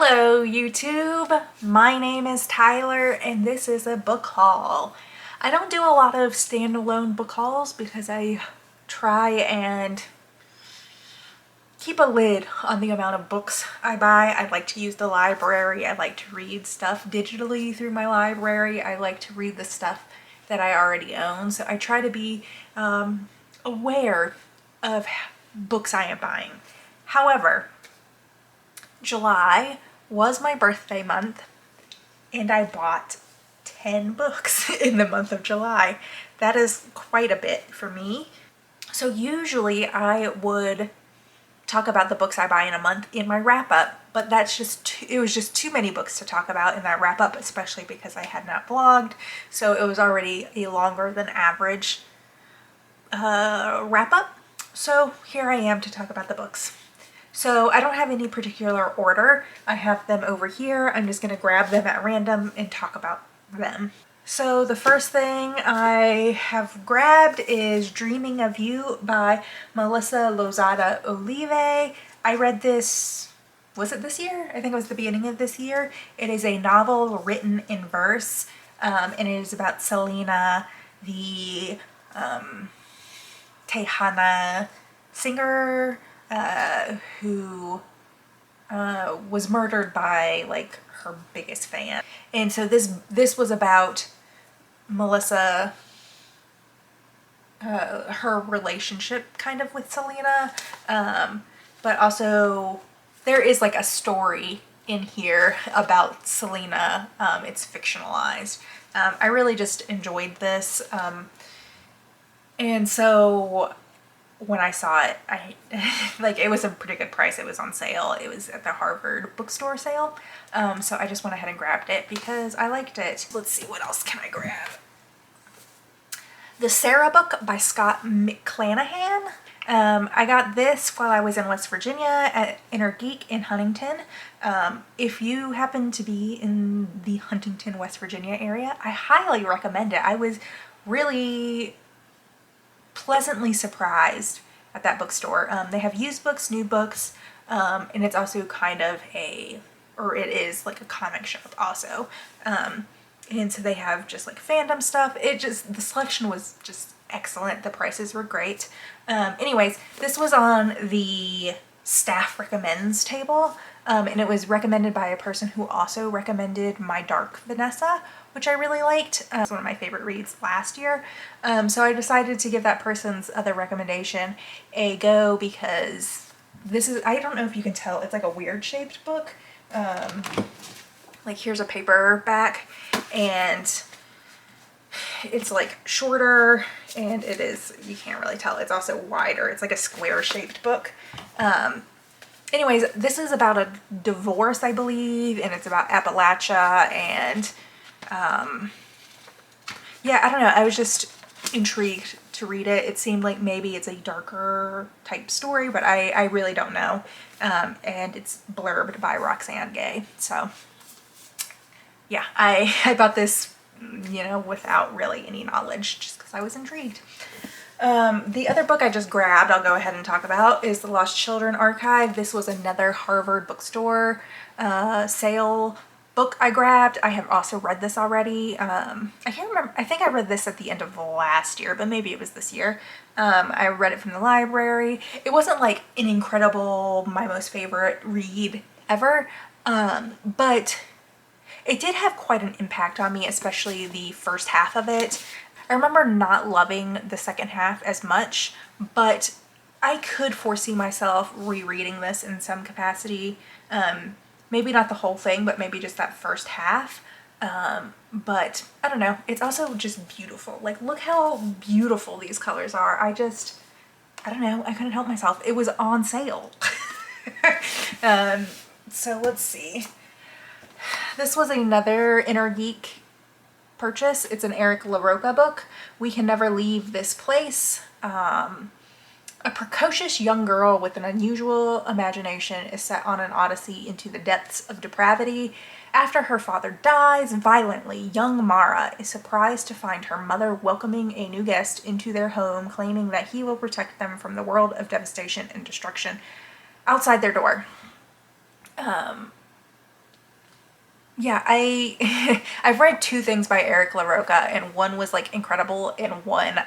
Hello YouTube, my name is Tyler and this is a book haul. I don't do a lot of standalone book hauls because I try and keep a lid on the amount of books I buy. I like to use the library, I like to read stuff digitally through my library, I like to read the stuff that I already own, so I try to be aware of books I am buying. However, July was my birthday month and I bought 10 books in the month of July. That is quite a bit for me. So usually I would talk about the books I buy in a month in my wrap up, but it was just too many books to talk about in that wrap up, especially because I had not vlogged. So it was already a longer than average wrap up. So here I am to talk about the books. So I don't have any particular order. I have them over here. I'm just going to grab them at random and talk about them. So the first thing I have grabbed is Dreaming of You by Melissa Lozada Olive. I read this, was it this year? I think it was the beginning of this year. It is a novel written in verse, and it is about Selena, the Tejana singer who was murdered by like her biggest fan. And so this was about Melissa, her relationship kind of with Selena, but also there is like a story in here about Selena. It's fictionalized. I really just enjoyed this, and so when I saw it, like, it was a pretty good price. It was on sale. It was at the Harvard bookstore sale. So I just went ahead and grabbed it because I liked it. Let's see, what else can I grab? The Sarah book by Scott McClanahan. I got this while I was in West Virginia at Inner Geek in Huntington. If you happen to be in the Huntington, West Virginia area, I highly recommend it. I was really pleasantly surprised at that bookstore. They have used books, new books, and it's also kind of it is like a comic shop also. And so they have just like fandom stuff. The selection was just excellent. The prices were great. Anyways, this was on the staff recommends table, and it was recommended by a person who also recommended My Dark Vanessa, which I really liked. It's one of my favorite reads last year. So I decided to give that person's other recommendation a go because this is, I don't know if you can tell, it's like a weird shaped book. Like, here's a paperback and it's like shorter, and it is, you can't really tell, it's also wider. It's like a square shaped book. Anyways, this is about a divorce, I believe, and it's about Appalachia, and yeah, I don't know, I was just intrigued to read it. It seemed like maybe it's a darker type story, but I really don't know. And it's blurbed by Roxane Gay. So yeah, I bought this, you know, without really any knowledge, just because I was intrigued. The other book I just grabbed, I'll go ahead and talk about, is The Lost Children Archive. This was another Harvard bookstore sale book I grabbed. I have also read this already. I can't remember. I think I read this at the end of last year, but maybe it was this year. I read it from the library. It wasn't like an incredible, my most favorite read ever, but it did have quite an impact on me, especially the first half of it. I remember not loving the second half as much, but I could foresee myself rereading this in some capacity. Maybe not the whole thing, but maybe just that first half. But I don't know. It's also just beautiful. Like, look how beautiful these colors are. I don't know. I couldn't help myself. It was on sale. So let's see. This was another Inner Geek purchase. It's an Eric LaRocca book. We Can Never Leave This Place. A precocious young girl with an unusual imagination is set on an odyssey into the depths of depravity. After her father dies violently, young Mara is surprised to find her mother welcoming a new guest into their home, claiming that he will protect them from the world of devastation and destruction outside their door. Yeah, I've read two things by Eric LaRocca, and one was like incredible and one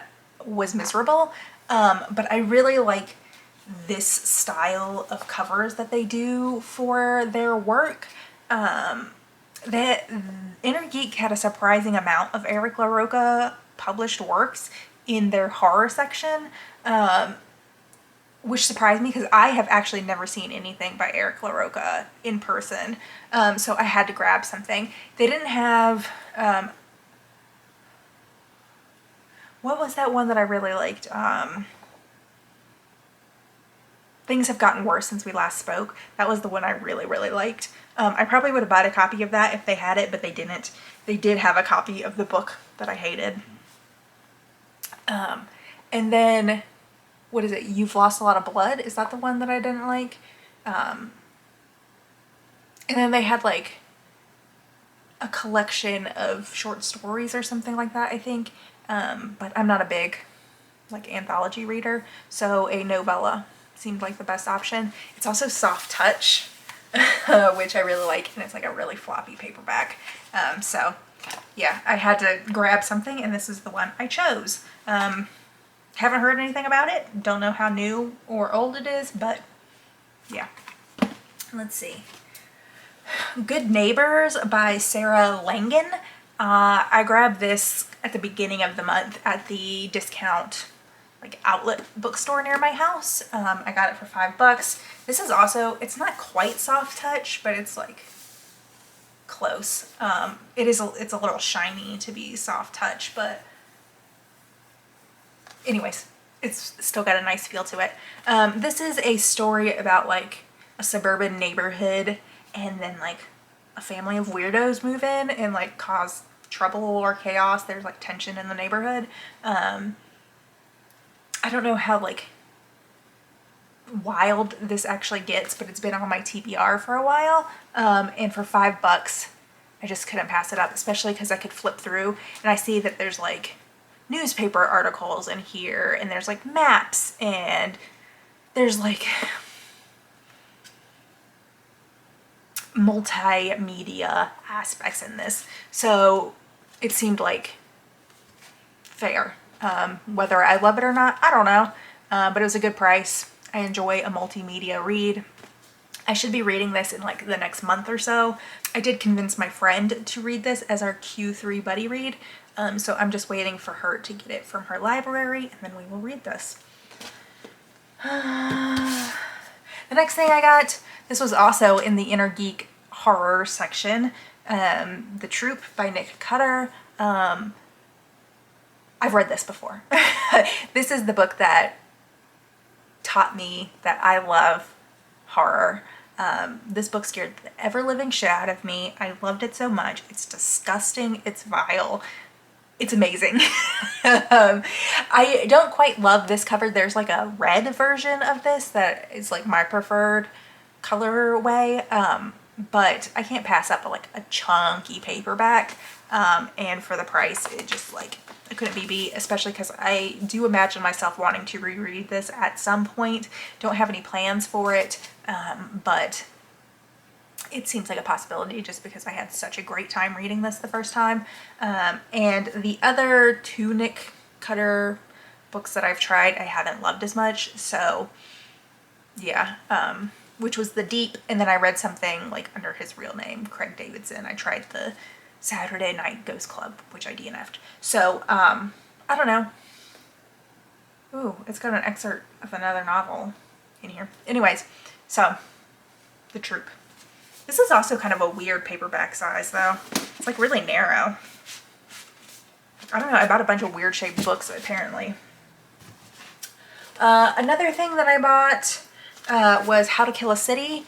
was miserable. But I really like this style of covers that they do for their work. That Inner Geek had a surprising amount of Eric LaRocca published works in their horror section, which surprised me because I have actually never seen anything by Eric LaRocca in person. So I had to grab something. They didn't have, what was that one that I really liked? Things Have Gotten Worse Since We Last Spoke. That was the one I really, really liked. I probably would have bought a copy of that if they had it, but they didn't. They did have a copy of the book that I hated. And then, what is it? You've Lost a Lot of Blood? Is that the one that I didn't like? And then they had like a collection of short stories or something like that, I think. But I'm not a big like anthology reader, so a novella seemed like the best option. It's also soft touch, which I really like, and it's like a really floppy paperback. So yeah, I had to grab something, and this is the one I chose. Haven't heard anything about it. Don't know how new or old it is, but yeah. Let's see. Good Neighbors by Sarah Langan. I grabbed this at the beginning of the month at the discount like outlet bookstore near my house. I got it for $5. This is also, it's not quite soft touch, but it's like close. It's a little shiny to be soft touch, but anyways, it's still got a nice feel to it. This is a story about like a suburban neighborhood, and then like a family of weirdos move in and like cause trouble or chaos. There's like tension in the neighborhood. I don't know how like wild this actually gets, but it's been on my TBR for a while. And for $5, I just couldn't pass it up, especially because I could flip through and I see that there's like newspaper articles in here, and there's like maps, and there's like multimedia aspects in this. So it seemed like fair. Whether I love it or not, I don't know. But it was a good price. I enjoy a multimedia read. I should be reading this in like the next month or so. I did convince my friend to read this as our Q3 buddy read. So I'm just waiting for her to get it from her library, and then we will read this. The next thing I got, this was also in the Inner Geek horror section, The Troop by Nick Cutter. I've read this before. This is the book that taught me that I love horror. This book scared the ever-living shit out of me. I loved it so much. It's disgusting. It's vile. It's amazing. I don't quite love this cover. There's like a red version of this that is like my preferred colorway. But I can't pass up like a chunky paperback. And for the price, it just like, it couldn't be beat, especially because I do imagine myself wanting to reread this at some point. Don't have any plans for it, but it seems like a possibility just because I had such a great time reading this the first time. And the other two Nick Cutter books that I've tried, I haven't loved as much. So yeah, which was The Deep, and then I read something like under his real name, Craig Davidson. I tried the Saturday Night Ghost Club, which I DNF'd. So, I don't know. Ooh, it's got an excerpt of another novel in here. Anyways, so, The Troop. This is also kind of a weird paperback size, though. It's like really narrow. I don't know, I bought a bunch of weird shaped books, apparently. Another thing that I bought was How to Kill a City.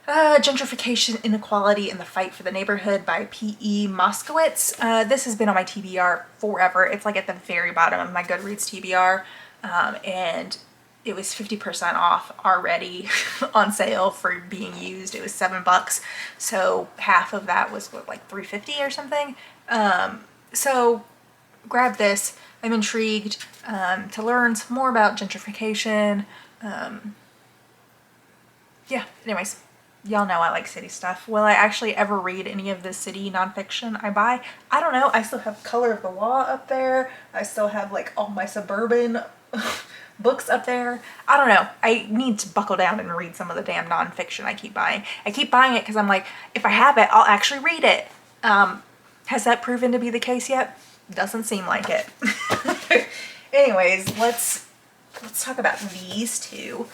Gentrification, Inequality, and the Fight for the Neighborhood by P.E. Moskowitz. This has been on my TBR forever. It's like at the very bottom of my Goodreads TBR, and it was 50% off already on sale for being used. It was $7, so half of that was what, like $3.50 or something. So grab this. I'm intrigued to learn some more about gentrification. Yeah, anyways. y'all know I like city stuff. Will I actually ever read any of the city nonfiction I buy? I don't know. I still have Color of the Law up there. I still have like all my suburban books up there. I don't know. I need to buckle down and read some of the damn nonfiction I keep buying. I keep buying it because I'm like, if I have it, I'll actually read it. Has that proven to be the case yet? Doesn't seem like it. Anyways, let's talk about these two.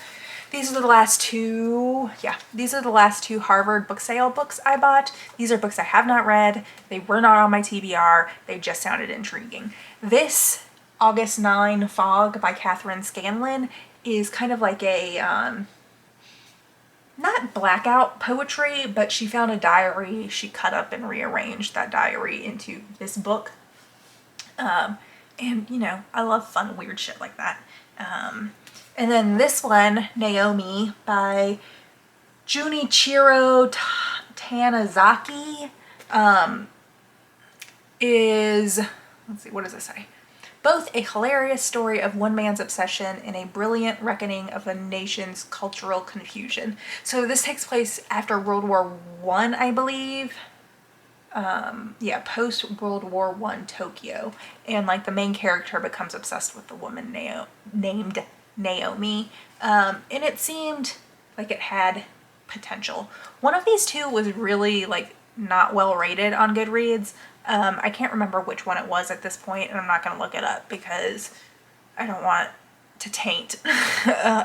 These are the last two, these are the last two Harvard book sale books I bought. These are books I have not read. They were not on my TBR. They just sounded intriguing. This August 9 Fog by Catherine Scanlon is kind of like a, not blackout poetry, but she found a diary. She cut up and rearranged that diary into this book. And you know, I love fun, weird shit like that. And then this one, Naomi by Junichiro Tanizaki, is, let's see, what does it say? Both a hilarious story of one man's obsession and a brilliant reckoning of a nation's cultural confusion. So this takes place after World War I, I believe. Yeah, post World War I Tokyo, and like the main character becomes obsessed with the woman named Naomi, and it seemed like it had potential. One of these two was really like not well rated on Goodreads. I can't remember which one it was at this point, and I'm not going to look it up because I don't want to taint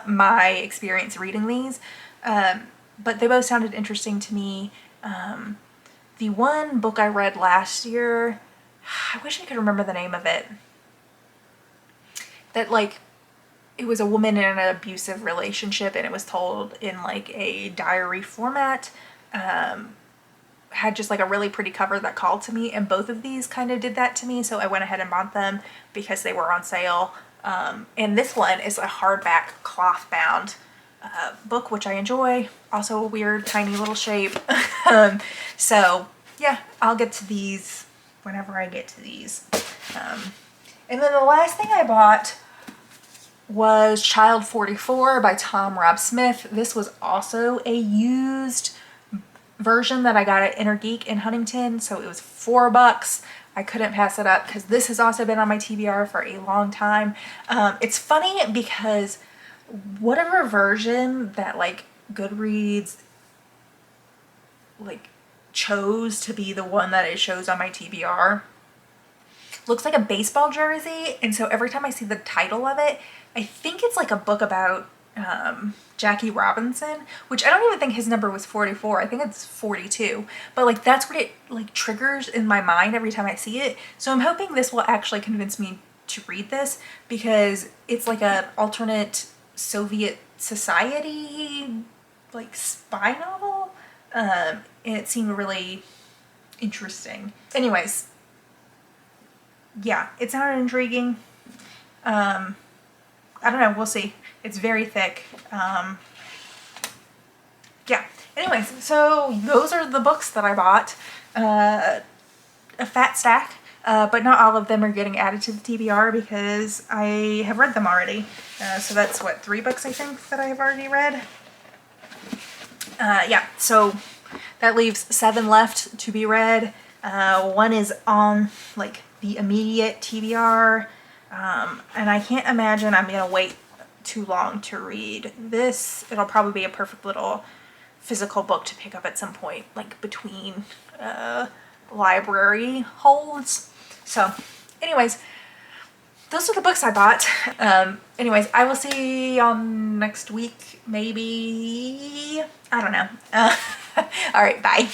my experience reading these, but they both sounded interesting to me. The one book I read last year, I wish I could remember the name of it, that like, it was a woman in an abusive relationship and it was told in like a diary format, had just like a really pretty cover that called to me, and both of these kind of did that to me, so I went ahead and bought them because they were on sale. And this one is a hardback cloth bound book, which I enjoy. Also a weird tiny little shape. So yeah, I'll get to these whenever I get to these. And then the last thing I bought was Child 44 by Tom Rob Smith. This was also a used version that I got at Inner Geek in Huntington, so it was $4. I couldn't pass it up because this has also been on my TBR for a long time. It's funny because whatever version that like Goodreads like chose to be the one that it shows on my TBR looks like a baseball jersey, and so every time I see the title of it, I think it's like a book about Jackie Robinson, which I don't even think his number was 44. I think it's 42, but like that's what it like triggers in my mind every time I see it. So I'm hoping this will actually convince me to read this because it's like a alternate Soviet society like spy novel, and it seemed really interesting. Anyways, yeah, it sounded intriguing. I don't know, we'll see. It's very thick. Yeah, anyways, so those are the books that I bought. A fat stack, but not all of them are getting added to the TBR because I have read them already. So that's what, 3 books I think that I have already read? Yeah, so that leaves 7 left to be read. 1 is on like the immediate TBR, and I can't imagine I'm gonna wait too long to read this. It'll probably be a perfect little physical book to pick up at some point, like between library holds. So anyways, those are the books I bought. Anyways, I will see y'all next week, maybe. I don't know. All right, bye.